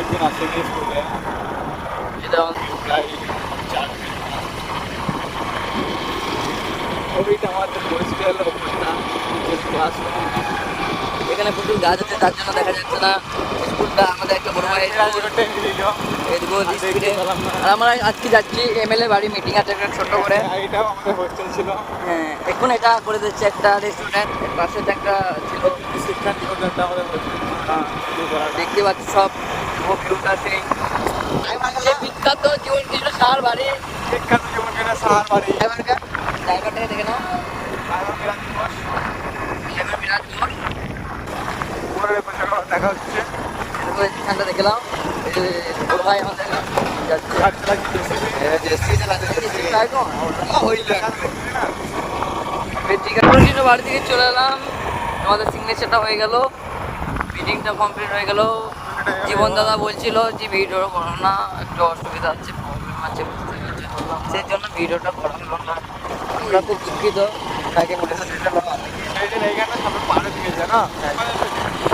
একদিন আসেনি স্কুলে, এটা প্রায় 4 দিন। ওইটা আমাদের হোস্টেল ওপরটা ক্লাসরুম। এখানে প্রচুর গাছ আছে, তার জন্য দেখা যাচ্ছে না স্কুলটা। আমাদের একটা বড় ভাই এদিকেও স্পিডে। আর আমরা আজকে যাচ্ছি এমএলএ বাড়ি, মিটিং আছে একটা ছোট্ট করে। এটাও আমাদের হোস্টেল ছিল। হ্যাঁ, এখন এটা করে দিচ্ছে একটা রেস্টুরেন্ট, পাশে তো একটা ছিল শিক্ষা নিকেতনটা আমাদের হোস্টেল দেখতে পাচ্ছি সব ভিউটা সেই বিখ্যাত জীবন কৃষ্ণ সাহার বাড়ি। বিখ্যাত জীবন কেনা সাহার বাড়ি। ড্রাইভারটাকে দেখে নাও, ড্রাইভার বিরাট ঘোষ। দেখা হচ্ছে এখানটা দেখে নাও, বড় ভাই আমাদের যাচ্ছে। বাড়ি থেকে চলে এলাম, আমাদের সিগনেচারটা হয়ে গেল, মিটিংটা কমপ্লিট হয়ে গেল। জীবন দাদা বলছিল যে ভিডিও করো না, একটু অসুবিধা আছে, প্রবলেম আছে, সেই জন্য ভিডিওটা করা হলো না। আমরা খুব দুঃখিত, তাকে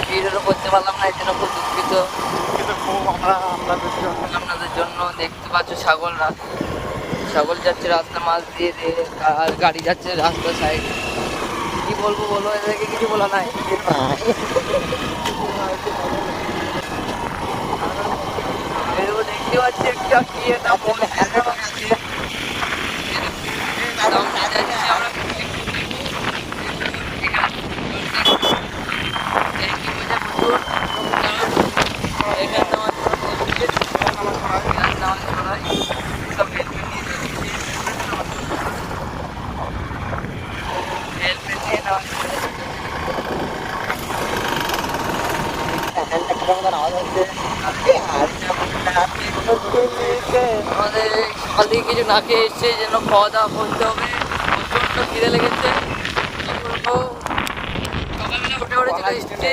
ভিডিওটা করতে পারলাম না, এই জন্য খুব দুঃখিত আপনাদের জন্য। দেখতে পাচ্ছ ছাগল যাচ্ছে রাস্তা মাঝ দিয়ে, আর গাড়ি যাচ্ছে রাস্তা সাইড। কি বলবো বলো, এদেরকে কিছু বলা নাই। দেখতে পাচ্ছি একটা কি একটা আমাদের সকাল থেকে কিছু না খেয়ে এসছে, যেন খাওয়া দাওয়া করতে হবে। প্রচণ্ড খিদে লেগেছে। সকালবেলা উঠে উঠে চলে এসছে।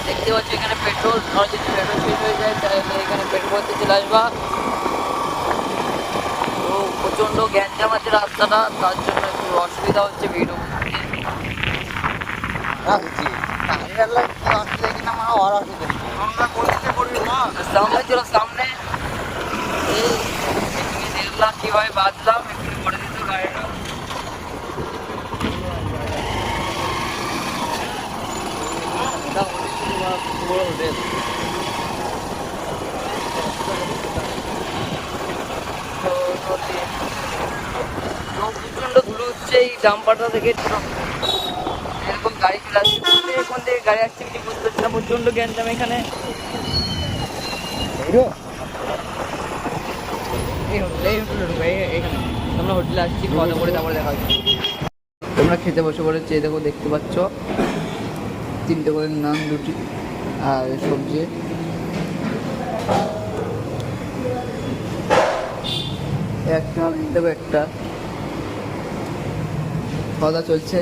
দেখতে পাচ্ছি এখানে পেট্রোল, আর যদি পেট্রোল শেষ হয়ে যায় তাহলে এখানে পেট্রোল ভরতে চলে আসবা। তো প্রচণ্ড গ্যাঞ্জাম আছে রাস্তাটা, তার জন্য একটু অসুবিধা হচ্ছে ভিডিও সামনে ছিল। সামনে দেখলাম কিভাবে বাঁধলাম, একটু করে দিত গাড়িটা। প্রচণ্ড ধুলো হচ্ছে এই ডাম্পারটা থেকে। এরকম গাড়ি চলে আসছে, কোন থেকে গাড়ি আসছে কিছু বুঝতে পারছি না। প্রচণ্ড গ্যাঞ্জাম এখানে। এখানে আমরা হোটেলে আসছি, খাওয়া দাওয়া করে তারপরে দেখা হচ্ছে। তোমরা খেতে বসে পড়েছি, দেখো দেখতে পাচ্ছ 3টে করে নান, 2টি আর সবজি। একটা দেখো, একটা খাওয়া দাওয়া চলছে।